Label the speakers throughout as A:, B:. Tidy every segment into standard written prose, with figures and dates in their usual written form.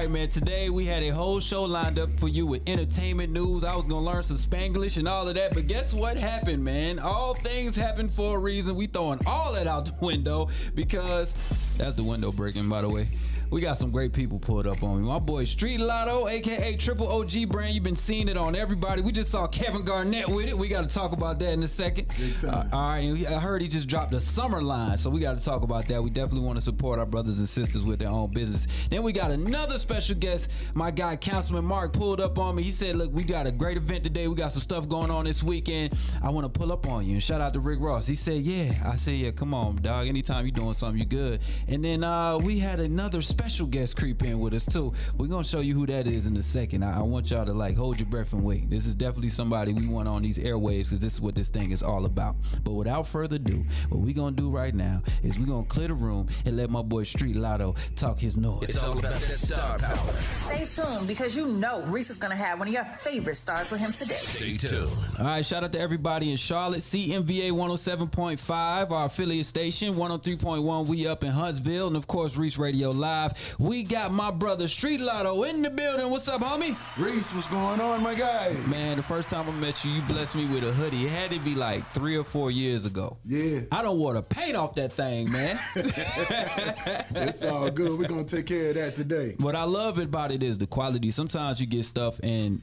A: right, man. Today we had a whole show lined up for you with entertainment news. I was gonna learn some Spanglish and all of that, but guess what happened, man? All things happen for a reason. We throwing all that out the window because that's the window breaking, by the way. We got some great people pulled up on me. My boy Street Lotto, aka Triple OG brand. You've been seeing it on everybody. We just saw Kevin Garnett with it. We got to talk about that in a second.
B: Big time.
A: All right, and I heard he just dropped a summer line, so we got to talk about that. We definitely want to support our brothers and sisters with their own business. Then we got another special guest. My guy Councilman Mark pulled up on me. He said, "Look, we got a great event today. We got some stuff going on this weekend. I want to pull up on you." And shout out to Rick Ross. He said, "Yeah." I said, "Yeah, come on, dog. Anytime you're doing something, you good." And then we had another special guest creep in with us too. We're gonna show you who that is in a second. I want y'all to like hold your breath and wait. This is definitely somebody we want on these airwaves because this is what this thing is all about. But without further ado, what we're gonna do right now is we're gonna clear the room and let my boy Street Lotto talk his noise.
C: It's all about that star power.
D: Stay tuned because you know Reec is gonna have one of your favorite stars with him today.
C: Stay tuned.
A: All right, shout out to everybody in Charlotte. CMVA 107.5, our affiliate station. 103.1, we up in Huntsville. And of course, Reec Radio Live. We got my brother Street Lotto in the building. What's up, homie?
B: Reec, what's going on, my guy?
A: Man, the first time I met you, you blessed me with a hoodie. It had to be like 3 or 4 years ago.
B: Yeah.
A: I don't want to paint off that thing, man.
B: It's all good. We're going to take care of that today.
A: What I love about it is the quality. Sometimes you get stuff and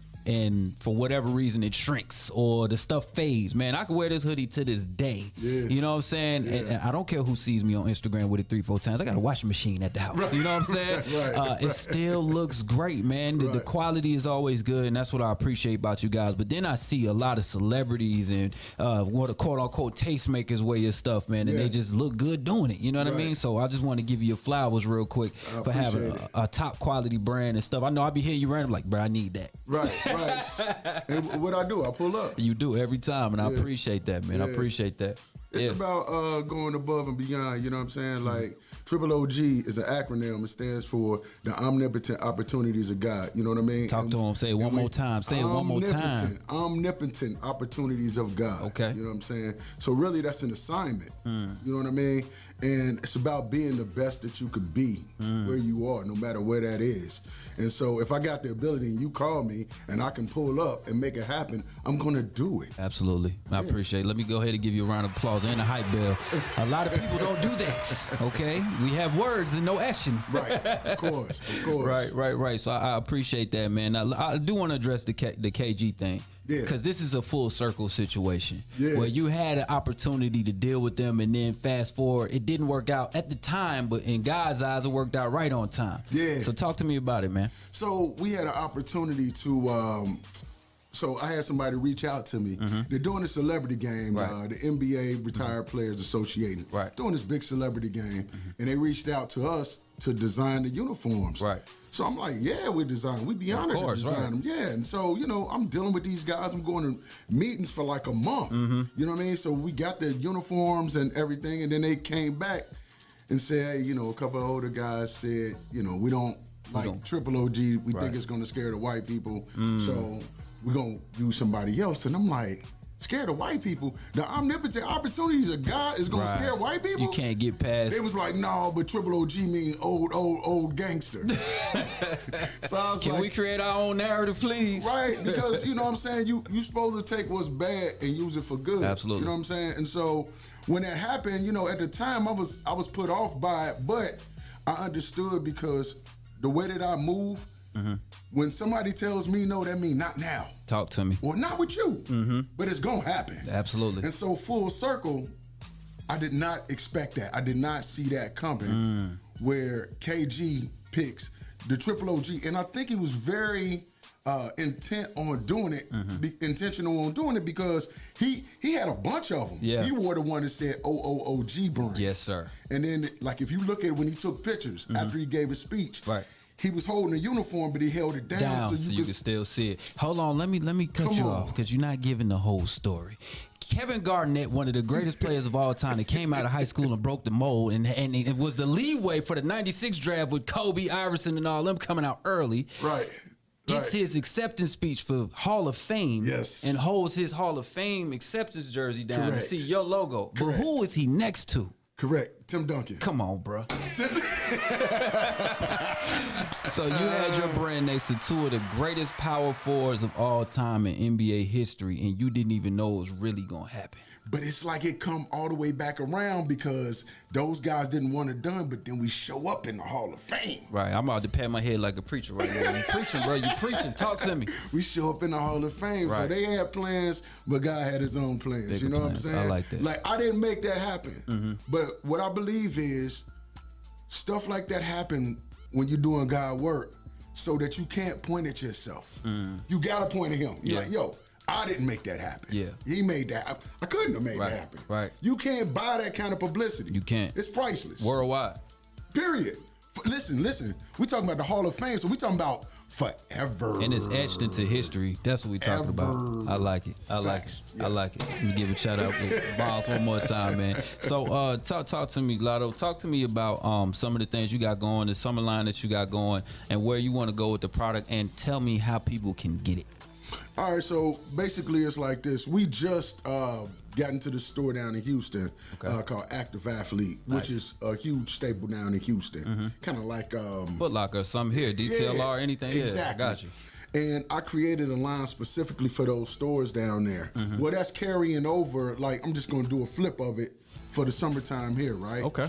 A: for whatever reason it shrinks or the stuff fades. Man, I can wear this hoodie to this day.
B: Yeah.
A: You know what I'm saying?
B: Yeah.
A: And I don't care who sees me on Instagram with it 3-4 times. I got a washing machine at the house. Right. You know what I'm saying?
B: Right.
A: It still looks great, man. The quality is always good, and that's what I appreciate about you guys. But then I see a lot of celebrities and what a quote unquote tastemakers wear your stuff, man, and they just look good doing it. You know what I mean? So I just want to give you your flowers real quick for having a top quality brand and stuff. I know I be hearing you random like, bro, I need that.
B: Right. And what I do, I pull up.
A: You do every time, and I appreciate that, man. I appreciate that.
B: It's about going above and beyond, you know what I'm saying? Like, Triple OG is an acronym. It stands for the omnipotent opportunities of God. You know what I mean?
A: Talk to him. Say it one more time. Say it one more time.
B: Omnipotent opportunities of God. Okay. You know what I'm saying? So really, that's an assignment. You know what I mean? And it's about being the best that you could be where you are, no matter where that is. And so if I got the ability and you call me and I can pull up and make it happen, I'm going to do it.
A: Absolutely. I appreciate it. Let me go ahead and give you a round of applause and a hype bell. A lot of people don't do that, okay? We have words and no action.
B: Right, of course, of course.
A: Right. So I appreciate that, man. I do want to address the KG thing. Yeah. Because this is a full circle situation where you had an opportunity to deal with them, and then fast forward, it didn't work out at the time, but in God's eyes, it worked out right on time. Yeah. So talk to me about it, man.
B: So we had an opportunity to, so I had somebody reach out to me. They're doing a celebrity game, the NBA Retired Players Association. Doing this big celebrity game, and they reached out to us to design the uniforms. So I'm like, yeah, we design. We'd be honored to design them. Yeah, and so, you know, I'm dealing with these guys. I'm going to meetings for like a month. You know what I mean? So we got the uniforms and everything, and then they came back and said, hey, you know, a couple of older guys said, you know, we don't like Triple OG. We think it's going to scare the white people. So we're going to use somebody else. And I'm like, scared of white people? The omnipotent opportunities of God is going to scare white people?
A: You can't get past.
B: They was like, no, but Triple OG mean old gangster. So I was
A: Can we create our own narrative, please?
B: Right, because you know what I'm saying? You supposed to take what's bad and use it for good.
A: Absolutely.
B: You know what I'm saying? And so when that happened, you know, at the time I was put off by it, but I understood because the way that I move, when somebody tells me no, that means not now.
A: Talk to me.
B: Or not with you, but it's gonna happen.
A: Absolutely.
B: And so full circle, I did not expect that. I did not see that coming where KG picks the Triple OG. And I think he was very intent on doing it, intentional on doing it because he had a bunch of them. Yeah. He wore the one that said OOOG brand.
A: Yes, sir.
B: And then like if you look at when he took pictures after he gave his speech, he was holding a uniform, but he held it down
A: so you could still see it. Hold on, let me cut you off because you're not giving the whole story. Kevin Garnett, one of the greatest players of all time, that came out of high school and broke the mold, and it was the leeway for the '96 draft with Kobe, Iverson, and all them coming out early. Gets his acceptance speech for Hall of Fame and holds his Hall of Fame acceptance jersey down to see your logo. But who is he next to?
B: Correct. Tim Duncan.
A: Come on, bro. So you had your brand next to two of the greatest power forwards of all time in NBA history, and you didn't even know it was really gonna happen.
B: But it's like it come all the way back around because those guys didn't want it done, but then we show up in the Hall of Fame.
A: Right, I'm about to pat my head like a preacher right now. You preaching, bro, you preaching. Talk to me.
B: We show up in the Hall of Fame. Right. So they had plans, but God had his own plans.
A: Bigger
B: you know
A: plans.
B: what I'm saying?
A: I like that.
B: Like, I didn't make that happen. But what I believe is stuff like that happen when you're doing God work so that you can't point at yourself. You got to point at him. You're like, yo, I didn't make that happen.
A: Yeah.
B: He made that. I couldn't have made that happen.
A: Right.
B: You can't buy that kind of publicity.
A: You can't.
B: It's priceless.
A: Worldwide. Period.
B: Listen. We talking about the Hall of Fame, so we talking about forever.
A: And it's etched into history. That's what we talking about. I like it. I like it. Yeah. I like it. Let me give a shout out to Boss one more time, man. So talk to me, Lotto. Talk to me about some of the things you got going, the summer line that you got going, and where you want to go with the product, and tell me how people can get it.
B: All right, so basically it's like this. We just got into the store down in Houston called Active Athlete, which is a huge staple down in Houston. Kind of like
A: Foot Locker, some here, DTLR, anything.
B: Exactly.
A: Yeah, I got you.
B: And I created a line specifically for those stores down there. Well, that's carrying over, like I'm just gonna do a flip of it for the summertime here, right?
A: Okay.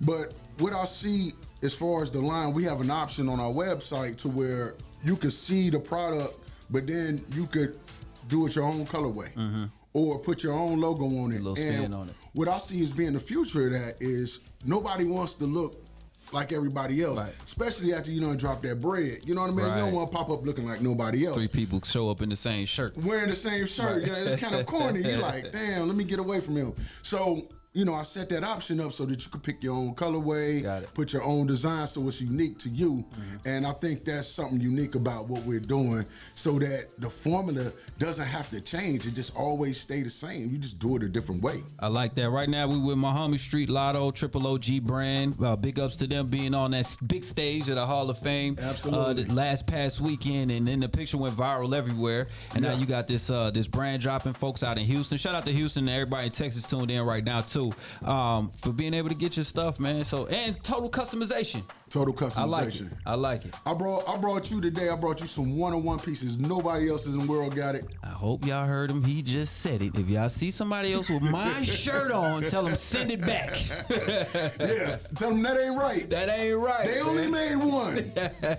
B: But what I see as far as the line, we have an option on our website to where you could see the product, but then you could do it your own colorway or put your own logo on it.
A: A little spin on it.
B: What I see as being the future of that is nobody wants to look like everybody else, especially after you done drop that bread. You know what I mean? You don't want to pop up looking like nobody else.
A: 3 people show up in the same shirt.
B: Wearing the same shirt. You know, it's kind of corny. You're like, damn, let me get away from him. So, you know, I set that option up so that you could pick your own colorway, put your own design so it's unique to you. And I think that's something unique about what we're doing so that the formula doesn't have to change. It just always stay the same. You just do it a different way.
A: I like that. Right now, we with my homie Street Lotto, Triple OG brand. Big ups to them being on that big stage at the Hall of Fame.
B: Absolutely.
A: The past weekend, and then the picture went viral everywhere. And now you got this this brand dropping, folks out in Houston. Shout out to Houston and everybody in Texas tuned in right now too. For being able to get your stuff, man. So, and total customization.
B: Total customization.
A: I like it.
B: I brought you today. I brought you some one-on-one pieces. Nobody else in the world got it.
A: I hope y'all heard him. He just said it. If y'all see somebody else with my shirt on, tell them send it back.
B: Yes. Tell them that ain't right.
A: That ain't right.
B: They only made one.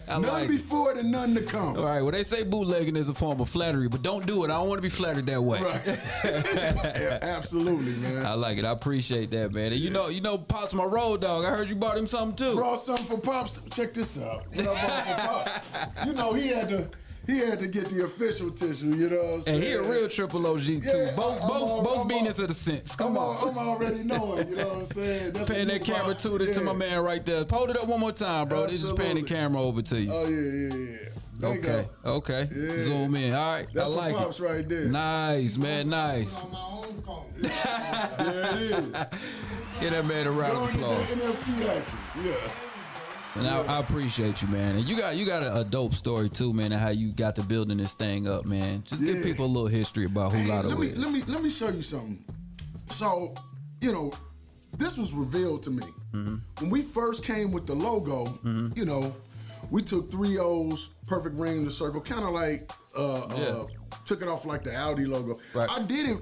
B: None before it and none to come.
A: All right. Well, they say bootlegging is a form of flattery, but don't do it. I don't want to be flattered that way.
B: Right. Yeah, absolutely, man.
A: I like it. I appreciate that, man. And you know, Pop's my road dog. I heard you bought him something too.
B: Brought something for Pops. Check this out. What I bought for Pops. You know, he had to get the official tissue. You know what I'm saying?
A: And he a real Triple OG too.
B: Yeah,
A: both meanings of the sense. Come on.
B: I'm already knowing. You know what I'm saying?
A: Paying that camera to my man right there. Hold it up one more time, bro. They just paying the camera over to you.
B: Oh yeah.
A: Okay. Yeah. Zoom in. All right.
B: That's
A: I like
B: Pops
A: it.
B: Right there.
A: Nice, man. Nice.
B: On my own phone. There it is.
A: Get that man a round of applause.
B: NFT action. Yeah.
A: And I appreciate you, man. And you got a dope story too, man, and how you got to building this thing up, man. Just give people a little history about who Lotto is.
B: Let me show you something. So, you know, this was revealed to me. When we first came with the logo, you know, we took 3 O's, perfect ring in the circle, kind of like took it off like the Audi logo.
A: Right.
B: I did it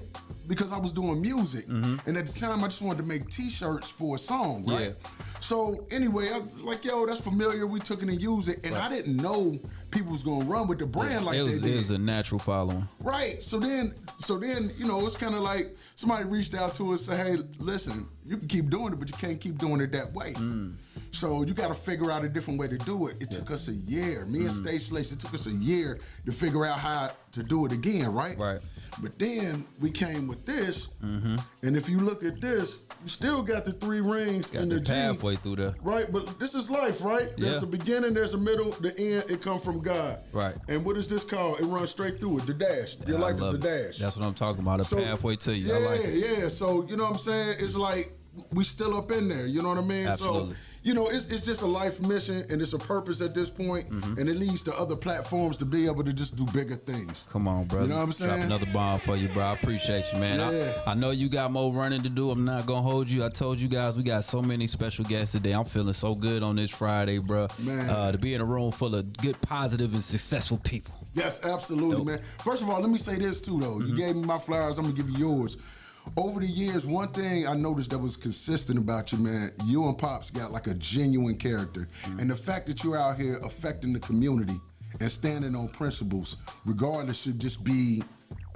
B: because I was doing music, and at the time I just wanted to make T-shirts for a song, right? Yeah. So anyway, I was like, yo, that's familiar. We took it and used it, and I didn't know people was gonna run with the brand like they did.
A: It was a natural following.
B: Right. So then, you know, it's kind of like somebody reached out to us and say, hey, listen, you can keep doing it, but you can't keep doing it that way. So you got to figure out a different way to do it. It took us a year. Me and Stage Slates, it took us a year to figure out how to do it again, right?
A: Right.
B: But then we came with this, and if you look at this, you still got the 3 rings and the G.
A: Halfway through there.
B: Right, but this is life, right? There's a beginning, there's a middle, the end, it comes from God.
A: Right.
B: And what is this called? It runs straight through it, the dash. Your life is the dash.
A: That's what I'm talking about, a pathway to you.
B: Yeah,
A: I like it.
B: Yeah, so you know what I'm saying? It's like we still up in there, you know what I mean?
A: Absolutely.
B: So it's just a life mission and it's a purpose at this point, and it leads to other platforms to be able to just do bigger things.
A: Come on, brother.
B: You know what I'm saying?
A: Drop another bomb for you, bro. I appreciate you, man.
B: Yeah.
A: I know you got more running to do. I'm not gonna hold you. I told you guys we got so many special guests today. I'm feeling so good on this Friday, bro.
B: Man.
A: To be in a room full of good, positive, and successful people.
B: Yes, absolutely,
A: Dope.
B: man. First of all, let me say this too, though. You gave me my flowers. I'm gonna give you yours. Over the years, one thing I noticed that was consistent about you, man, you and Pops got like a genuine character. And the fact that you're out here affecting the community and standing on principles, regardless, should just be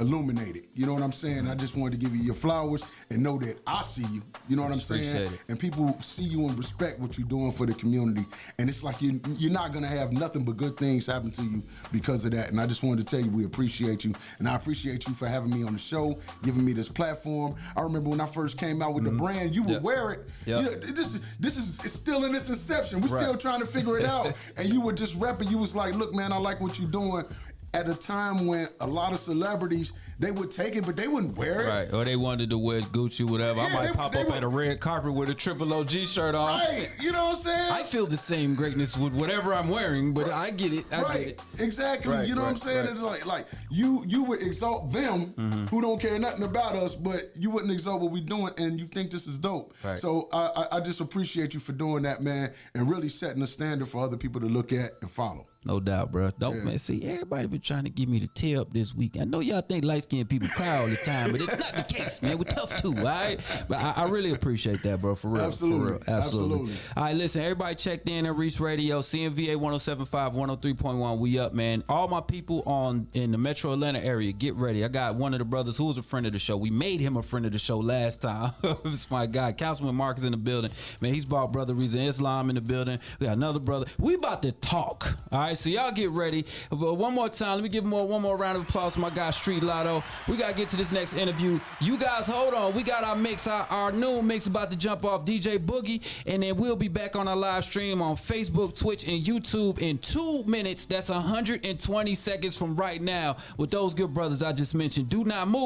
B: illuminated. You know what I'm saying? I just wanted to give you your flowers and know that I see you. You know what I'm saying?
A: Appreciate it.
B: And people see you and respect what you're doing for the community. And it's like you're not going to have nothing but good things happen to you because of that. And I just wanted to tell you we appreciate you. And I appreciate you for having me on the show, giving me this platform. I remember when I first came out with the brand, you would wear it.
A: Yep.
B: You know, this is it's still in its inception. We're still trying to figure it out. And you were just repping. You was like, look, man, I like what you're doing. At a time when a lot of celebrities, they would take it, but they wouldn't wear it.
A: Right, or they wanted to wear Gucci, whatever. I might pop up at a red carpet with a triple OG shirt on.
B: Right, you know what I'm saying?
A: I feel the same greatness with whatever I'm wearing, but I get it. I get it.
B: Exactly.
A: Right,
B: you know what I'm saying? It's like you would exalt them who don't care nothing about us, but you wouldn't exalt what we're doing, and you think this is dope.
A: Right.
B: So I just appreciate you for doing that, man, and really setting a standard for other people to look at and follow.
A: No doubt, bro. Man, see, everybody been trying to give me the tear up this week. I know y'all think light-skinned people cry all the time, but it's not the case, man. We're tough too, all right? But I really appreciate that, bro, for real.
B: Absolutely.
A: For real. Absolutely. All right, listen, everybody checked in at Reec Radio, CMVA 107.5, 103.1. We up, man. All my people in the Metro Atlanta area, get ready. I got one of the brothers who was a friend of the show. We made him a friend of the show last time. It's my guy, Councilman Mark is in the building. Man, he's brought Brother Reza Islam in the building. We got another brother. We about to talk, all right? So y'all get ready. But one more time, let me give one more round of applause to my guy Street Lotto. We got to get to this next interview. You guys hold on. We got our mix, our new mix about to jump off DJ Boogie, and then we'll be back on our live stream on Facebook, Twitch, and YouTube in 2 minutes. That's 120 seconds from right now with those good brothers I just mentioned. Do not move.